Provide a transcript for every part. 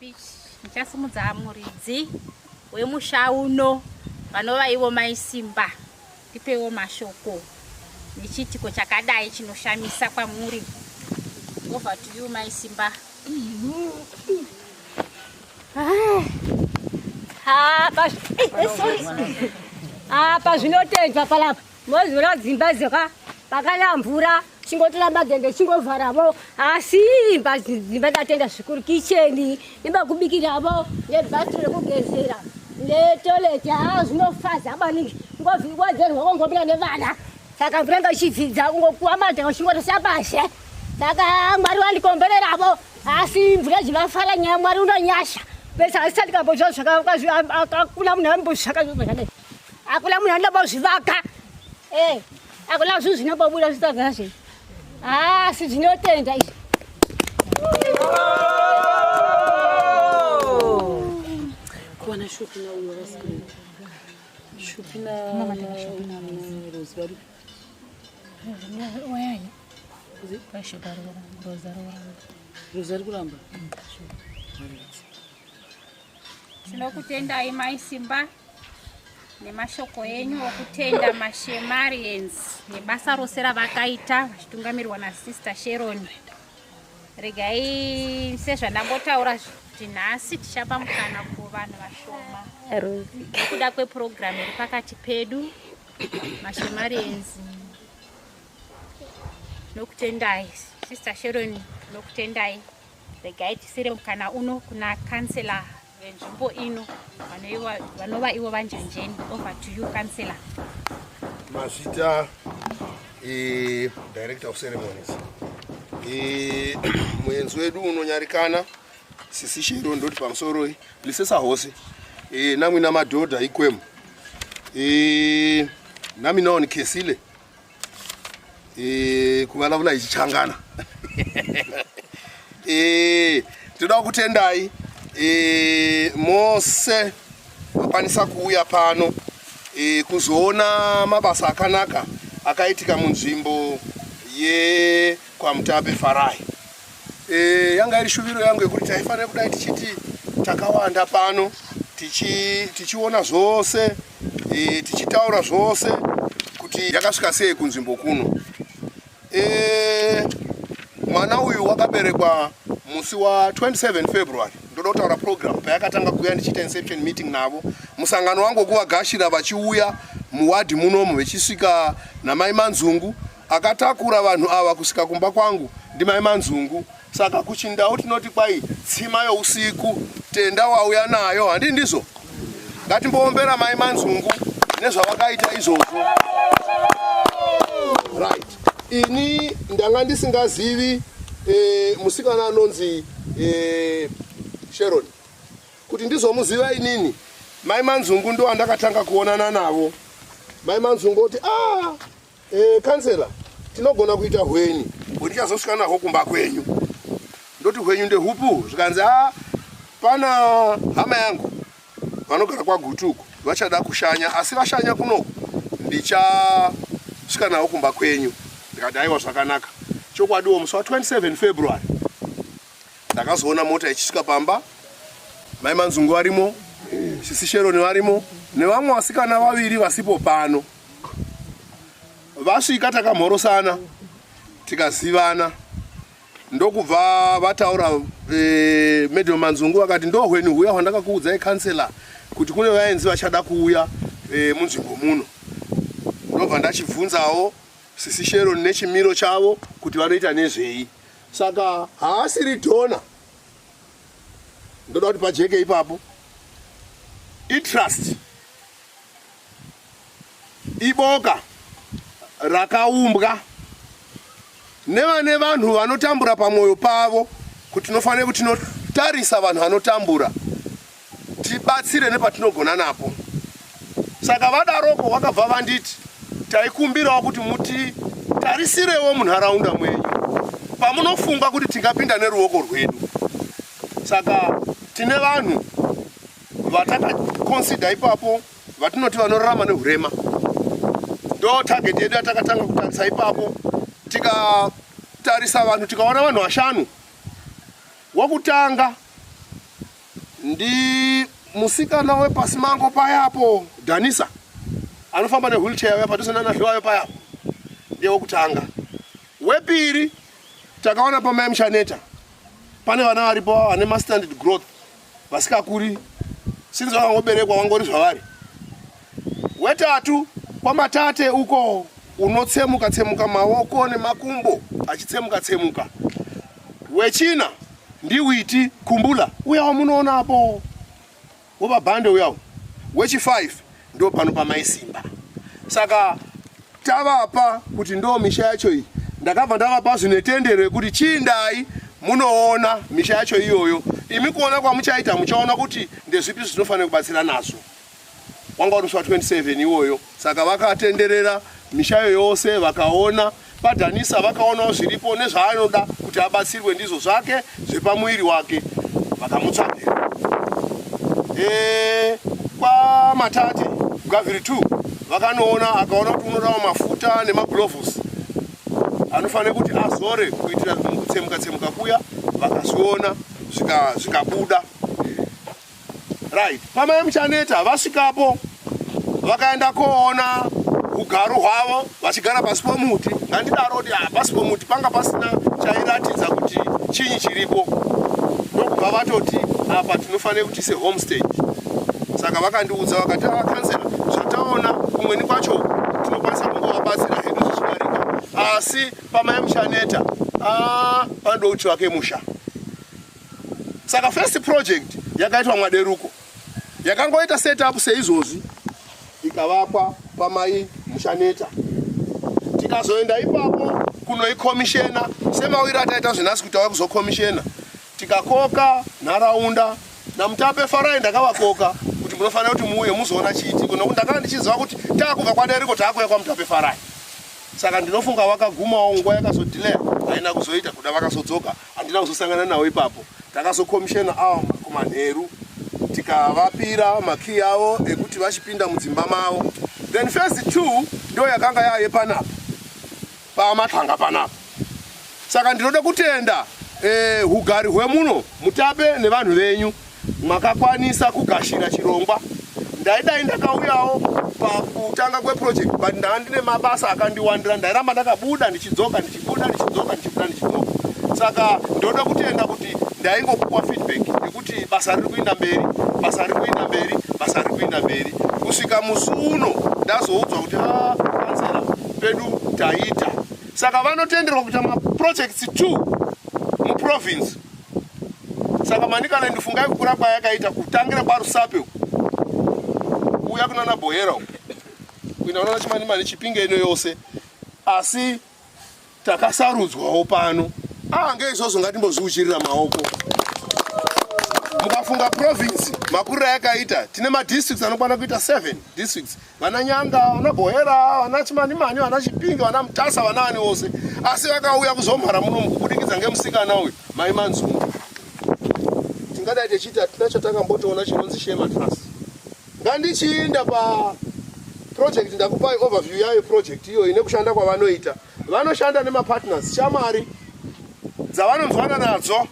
speech ndichasimudza muridzi wemusha uno vanova ivo mai Simba. Ndipewo mashoko nechitiko chakadai chinoshamisa kwamuri. Over to you mai Simba. Pazvinotendwa palapa mozora dzimba dzaka pakana mvura chingotora madhende chingovharavo asi dzimba dzatenda zvikuru kicheni imba kubikiravo nebhatiri rekugezera netoileti zvinofadza maningi ngodzerwa kongomira nevana saka mvura ngachibvidza kungokuwa madhende chingotasa pashe saka Mwari vandikombereravo asi mvura dzivafara nyaya Mwari unonyasha besa asati kabozva akuna munhu ambozvakazvozvakadai akuna munhu andambozvivaka akuna zvinhu zvinombobuda zvisagazve asi zvinotenda izvi kuwana shopina uyo vasikuru shopina rozvari Oyai. rozari kuramba Tinokutendai mai Simba nemashoko enyu okutenda mashemarians nebasa rose ravakaita vachitungamirirwa naSister Sharon. Regai sezvandangotaura kuti nhasi tichapa mukana kuvanhu vashoma nekuda kweprogramu iri pakati pedu mashemarians. Nokutendai Sister Sharon, nokutendai. Regai tisire mukana uno kuna Councillor nzvimbo ino vanova ivo vanjanjeni. Over to you Councillor. Mazita Director of Ceremonies. Muenzi wedu unonyarikana Sisi Sharon ndoti pamusoro lisesa hose namwe namadhodha ikwemu nami nawo Kesile kuvalavula ichichangana toda kutendai mose makwanisa kuuya pano kuzoona mabasa akanaka akaitika munzvimbo ye kwaMutape Farai. Yanga iri shuviro yangu yekuti taifanira kudai tichiti takawanda pano tichiona zvose tichitaura zvose kuti yakasvika sei kunzvimbo kuno. Mwana uyu wakaberekwa musi wa 27 February. Ndoda kutaura program payakatanga kuuya ndichita inception meeting navo. Musangano wangu kuvagashira vachiuya muwadi munomu vechisvika namai Manzungu akatakura vanhu ava kusvika kumba kwangu ndimai Manzungu. Saka kuchindau tinoti kwai tsima yousiku tenda wauya nayo handi ndizvo. Ngatimboombera mai Manzungu nezvavakaita izvozvo. Right. Ini ndanga ndisingazivi musikana anonzi Sharon kuti ndizomuziva inini. Mai Manzungu ndo andakatanga kuonana navo. Mai Manzungu oti Councillor tinogona kuita hwenyu ndichazosvika naho kumba kwenyu. Ndoti hwenyu ndehupu zvikanzi pana hama yangu vanogara kwaGutuku vachada kushanya asi vashanya kunoku ndichasvika naho kumba kwenyu. Ndikati aiwa zvakanaka. Chokwadiwo musi wa 27 February ndakazoona mota ichisvika Pamba, mai Manzungu varimo, Sisi Sharon varimo nevamwe vasikana vaviri vasipo pano. Vasvika takamhorosana tikazivana ndokubva vataura Madam Manzungu vakati ndo hwenyu huya hwandakakuudzai Councillor kuti kune vaenzi vachada kuuya munzvimbo muno. Ndobva ndachibvunzawo Sisi Sharon nechimiro chavo kuti vanoita nezvei. Saka haasiri dhona. Ndoda kuti pajeke ipapo itrust iboka rakaumbwa nevane vanhu vanotambura pamwoyo pavo kuti tinofanira kuti tinotarisa vanhu vanotambura tibatsire nepatinogona napo. Saka vadaroko vakabva vanditi taikumbirawo kuti mutitarisirewo munharaunda mwenyu pamunofunga kuti tingapinda neruoko rwedu. Saka tine vanhu vatakaconsider ipapo vatinoti vanorarama nehurema. Ndo target yedu yatakatanga kutarisa ipapo. Tikatarisa vanhu tikaona vanhu vashanu. Wakutanga ndi musikana wepasimango payapo Danisa anofamba newheelchair yapadosana nahliwayo payapo ndiye wokutanga. Wepiri takaona Pamai Mushaneta pane vana varipo vane mastandard growth vasikakuri sinzi vakangoberekwa vangori zvavari. Wetatu kwamatate uko unotsemuka tsemuka maoko nemakumbo achitsemuka. Wechina ndiwiti kumbula uya wamunoona apo wobabhande uyawo. Wechi5 ndo pano Pamai Simba. Saka tavapa kuti ndo misha yacho iyi. Ndakabva ndavapa zvinetendero kuti chindai munoona misha yacho iyoyo. Imi kuona kwamuchaita muchaona kuti ndezvipi zvinofanira kubatsira nazo. Wanga uri 27 iwoyo. Saka vakatenderera mishayo yose vakaona paDanisa vakaonawo zviripo nezvaanoda kuti abatsirwe ndizvo zvake zvepamuiri wake vakamutsvagera. Kwa matate Gaviri 2 vakanoona akaona kuti unodawo mafuta nemagloves anofanira kuti azore kuitira kutsemuka kuya vakazviona zvikabuda. Right. Pamai Mushaneta vasvikapo vakaenda koona ugaro hwavo vachigara pasi pomuti. Ngandidaro kuti pasi pomuti panga pasina chairatidza kuti chinyi chiripo. Ndokubva vatoti apa tinofanira kuti homestay. Saka vakandiudza vakati Councillor zvataona kumweni kwacho tinokwanisa kungovabatsira hedu zvichidarika. Asi Pamai Mushaneta panoda kuti vake musha. Saka first project yakaitwa Mwaderuko. Yakangoita setup seizvozvi ikavakwa Pamai Mushaneta. Tikazoenda ipapo kunoikomishena semawira ataita zvinasi kuti ava kuzokomishena. Tikakoka nharaunda namutape Farai ndakavakoka kuti munofanira kuti muuye muzoona chiti kuno ndakanga ndichiziva kuti takubva kwaDeriko takuya kwamutape Farai. Saka ndinofunga vakagumawo nguva yakazodilea haina kuzoita kuda vakazodzoka handina kuzosangana nawo ipapo. Takazokomishena awa kumanheru tikavapira makii avo ekuti vachipinda mudzimba mavo. Then phase 2 ndo yakanga yaye panapa pamatlanga panapa. Saka ndinoda kutenda ugari hwemuno mutape nevanhu venyu makakwanisa kugashira chirongwa. Ndaidai ndakauyawo pakutanga kweproject but ndandine mabasa akandiwandira ndairamba ndakabuda ndichidzoka. Saka ndoda kutenda kuti ndaingopuwa feedback yekuti basa riri kuenda mberi kusvika musi uno ndazoudzwa kuti Councillor pedu taita. Saka vanotenderwa kuita maprojects 2 muprovince. Saka manikana ndifungai kukura kwayakaita kutangira paRusape uya kunana Bohera kuina unaona Chimanimani Chipinge ino yose. Asi takasarudzwawo pano ngeizvozvo ngatimbozviuchirira maoko. Mukafunga province makurira yakaita tine madistricts anokwana kuita 7 districts. Vana Nyanga, vana Bohera, vana Chimanimani, vana Chipinge, vana Mutasa, vana vani vose. Asi vakauya kuzomhara muno mukubudikidza ngemusikana uyu Mai Manzungu. Tingadai tichiti tinacho takambotoona chinonzi Shema Trust. Ngandichiinda project ndakupai overview yayo project iyo ine kushanda kwavanoita. Vanoshanda nemapartners shamari dzavanonzwana nadzo.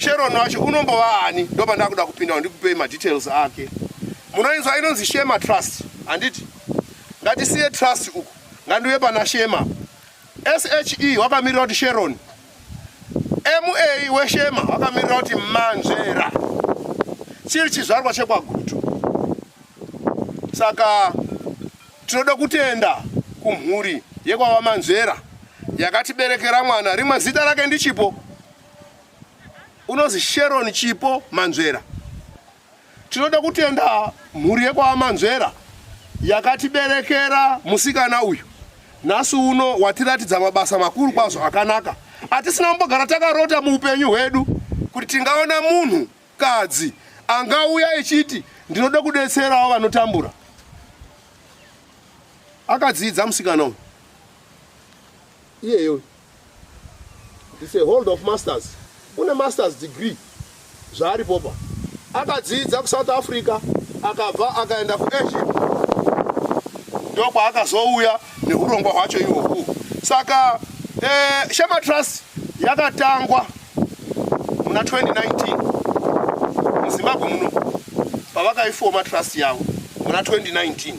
Sharon wacho unombova ani ndoba ndakuda kupinda ndikupei madetails ake. Munoinzwa inonzi Shema Trust handiti ngatisiye trust uku ngandiuye pana Shema. SHE wakamirira kuti Sharon. MA weShema wakamirira kuti Manzvera. Chiri chizvarwa chekwaGutu. Saka tinoda kutenda kumhuri yekwava Manzvera yakatiberekera mwana rimwe zita rake ndichipo. Unozi Sharon Chipo Manzvera. Tinoda kutenda mhuri yekwava Manzvera yakatiberekera musikana uyu. Nhasi uno watiratidza mabasa makuru kwazvo akanaka. Hatisina kumbogara takarota muupenyu hwedu kuti tingaona munhu kadzi angauya echiti ndinoda kudetserawo vanotambura. Akadzidza musikana uyu. Iyeyo. It's a hold of masters. Une master's degree. Zvaripopa. Akadzidza kuSouth Africa, akabva akaenda kuEgypt. Ndokwa akazouya neurongwa hwacho ihwohwo. Saka Shema Trust yakatangwa muna 2019 muZimbabwe muno. pavakaifoma trust yavo muna 2019.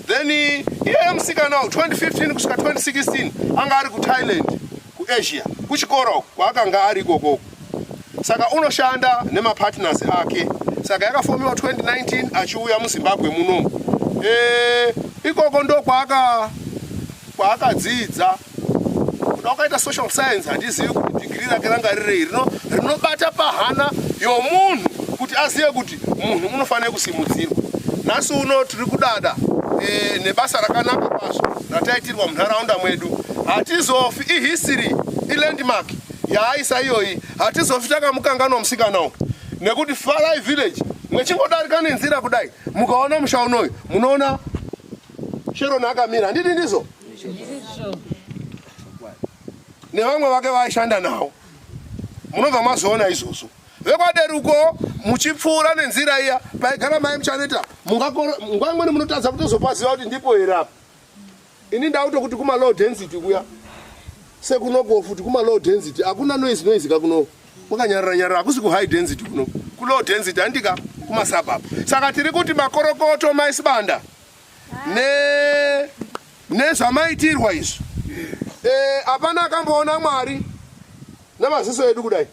Then iye musikana 2015 kusvika 2016 anga ari kuThailand kuAsia kuchikoro kwaakanga ari ikoko. Saka unoshanda nemapartners ake. Saka yakafomiwa 2019 achiuya muZimbabwe muno. Ikoko ndo kwaakadzidza. Kuda wakaita social science handizivi kuti degree rake ranga rirei rinobata pahana yomunhu kuti azive kuti munhu unofanira kusimudzirwa. Nhasi uno tiri kudada nebasa rakanaka kwazvo rataitirwa munharaunda mwedu. Hatizofi ihistory ilandmark yaaisa iyoyi. Hatizofi takamukangana musikana uyu nekuti Farai village mwechingodarika nenzira kudai mukaona musha unoyu munoona Sharon akamira. Handiti ndizo? Nevamwe vake vaishanda nawo munobva mazoona izvozvo. Vekwaderuko muchipfuura nenzira iya paigara mai muchaneta nguva imweni munotadza kutozopaziva kuti ndipo here apa. Ini ndauto kuti kuma low density kuya sekunoko futi kuma low density hakuna noise kakuno kwakanyarara hakusi ku high density kuno ku low density handika kuma suburb. Saka tiri kuti makorokoto maisibanda nezvamaitirwa izvo hapana akamboona Mwari namaziso edu kudai.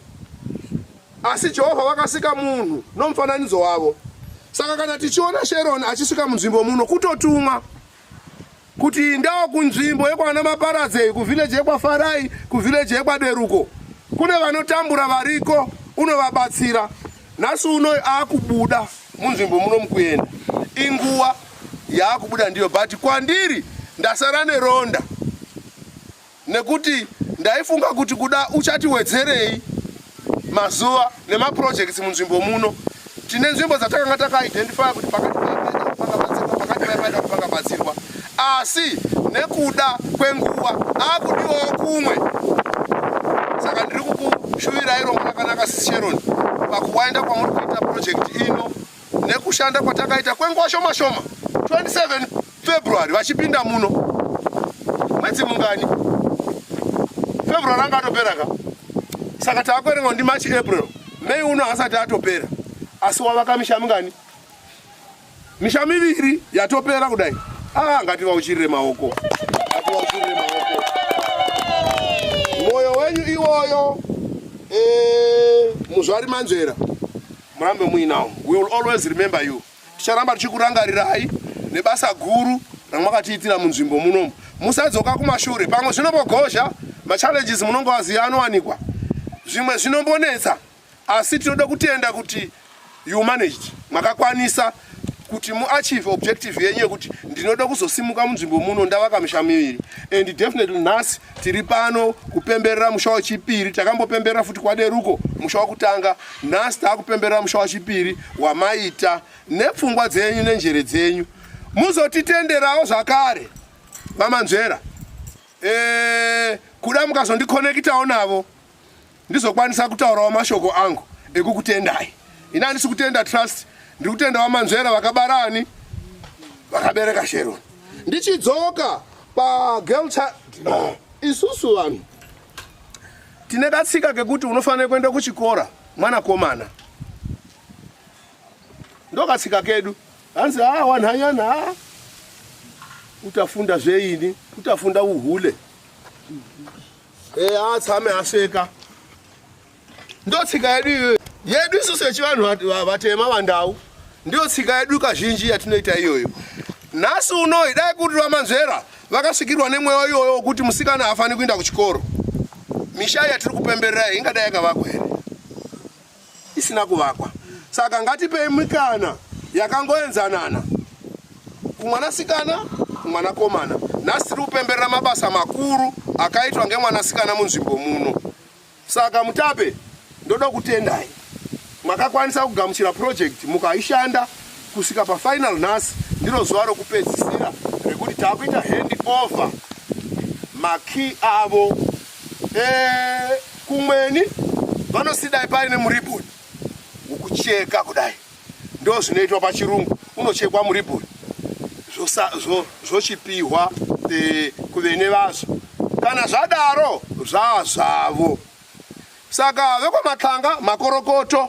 Asi Jehovha vakasika munhu nomufananidzo wavo. Saka kana tichiona Sharon achisvika munzvimbo muno kutotumwa kuti ndawo kunzvimbo yekwana Maparadze kuvillage yekwaFarai kuvillage yekwaDeruko kune vanotambura variko unovabatsira. Nhasi uno akubuda munzvimbo muno mukuenda inguva yaakubuda ndiyo, but kwandiri ndasara neronda nekuti ndaifunga kuti kuda uchatiwedzerei mazuva nemaprojects munzvimbo muno. Tine nzvimbo dzatakanga takaidentify kuti pakati paida kupakabatsirwa, asi nekuda kwenguva akudiwawo kumwe. Saka ndiri kukushuvirai rongo rakanaka Sharon pakuwaenda kwamuri kuita project ino nekushanda kwatakaita kwenguva shoma shoma. 27 February vachipinda muno mwedzi mungani February anga atoperaka. Saka takwerenga ndi March April May uno asati atopera. Asi wavaka misha mingani misha miviri yatopera kudai. Ngativauchirire maoko. Ngativauchirire maoko. Moyo wenyu iwoyo muzvari manzvera murambe muinawo. We will always remember you. Ticharamba tichikurangarirai nebasa guru ramwakatiitira munzvimbo munomu. Musadzoka kumashure pamwe zvinombogozha machallenges munongoaziya anowanikwa. Zvimwe zvinombonetsa asi tinoda kutenda kuti you managed. Makakwanisa kuti muachieve objective yenyu yekuti ndinoda kuzosimuka munzvimbo muno ndavaka misha miviri. And definitely nhasi tiri pano kupemberera musha wechipiri. Takambopemberera futi kwaDeruko musha wekutanga. Nhasi takupemberera musha wechipiri wamaita nepfungwa dzenyu nenjere dzenyu. Muzotitenderawo zvakare vamanzvera. Kuda mukazondiconnectawo navo ndizokwanisa kutaurawo mashoko angu ekukutendai. Ina handisi kutenda trust, ndiri kutenda vamanzvera vakabarani vakabereka Sharon. Ndichidzoka pagirl child isusu vanhu tine katsika kekuti unofanira kuenda kuchikora mwanakomana. Ndokatsika kedu. Hanzi wanhanyana utafunda zveini, utafunda uhule. Atsame aseka. Ndotsika yedu isusu yechivanhu vatema vandau. Ndiyo tsika yedu kazhinji yatinoita iyoyo. Nhasi uno idai kuti vamanzvera vakasvikirwa nemweya iyoyo kuti musikana hafani kuenda kuchikoro. Misha yatiri kupemberera ingadai yakavakwa here? Isina kuvakwa. Saka ngatipei mikana yakangoenzanana kumwanasikana kumwanakomana. Nhasi tiri kupemberera mabasa makuru akaitwa ngemwanasikana munzvimbo muno. Saka Mutape ndoda kutendai. Makakwanisa kugamuchira project mukaishanda kusvika pafinal. Nhasi ndiro zuva rokupedzisira rekuti takuita hand over makey avo. Kumweni vanosidai paine muribhoni ukucheka kudai. Ndo zvinoitwa pachirungu, unochekwa muribhoni zvochipihwa kuvene vazvo. Kana zvadaro zvazvavo. Saka vekwaMatlanga makorokoto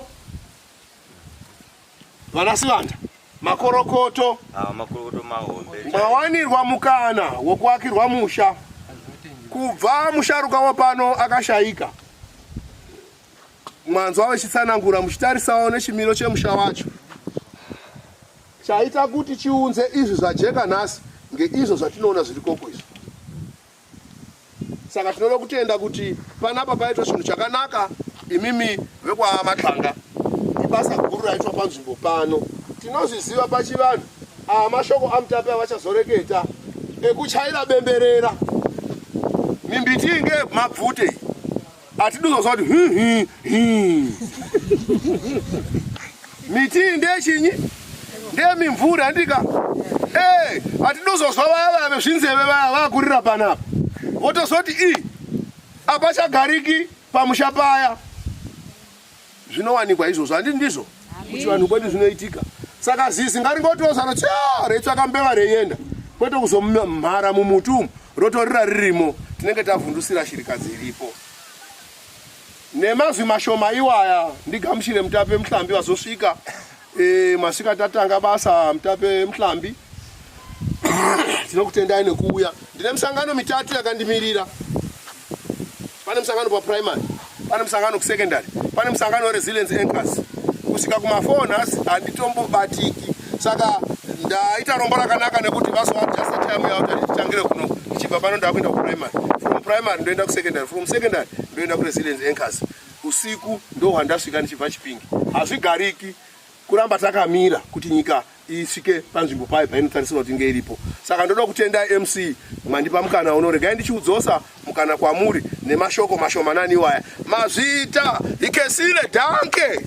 vanasivanda makorokoto makorokoto mahombe mwawanirwa mukana wokuakirwa musha kubva musharuka wapano akashayika mwanzwa vachitsanangura muchitarisawo nechimiro chemusha wacho chaita kuti chiunze izvi zvajeka nhasi ngeizvo zvatinoona zviri koko izvo. Saka tinoda kutenda kuti panapa paitwa chinhu chakanaka. Imimi vekwaMatlanga ibasa guru raitwa panzvimbo pano tinozviziva pachivanhu mashoko amutape avachazoreketa ekuchaira bemberera mimbiti inge mabvute atiduzozva kuti miti ndechinyi ndemimvura ndika atiduzozva vaya vezvinzeve vaya vakurira panapa votozoti apachagariki pamusha paya. Zvinowanikwa izvozvo handi ndizvo kuti vanhu kwedu zvinoitika. Saka zizi ngaringotozana reitsvaka mbeva reienda kwete kuzomhara mumuti umu rotorira ririmo. Tinenge tavhundusira shirikadzi iripo nemazwi mashoma iwaya ndigamushire mutape Muhlambi vazosvika masvika tatanga basa mutape Muhlambi tinokutendai nekuuya. Ndine misangano mitatu yakandimirira. Pane musangano paprimary, pane musangano kusekendari, pane musangano resilience anchors. Kusvika kumafoni handitombobatiki. Saka ndaita rombo rakanaka nekuti vazoadjust time yavo kuti tichitangire kuno tichibva pano ndakuenda kuprimary. From primary ndoenda kusekendari, from secondary ndoenda kuresilience anchors. Usiku ndo hwandasvika ndichibva Chipinge. Hazvigariki kuramba takamira kuti nyika isvike panzvimbo payo painotarisirwa kuti inge iripo. Saka ndoda kutenda MC mwandipa mukana uno, regai ndichiudzosa mukana kwamuri nemashoko mashomanani waya mazvita ikesile danke.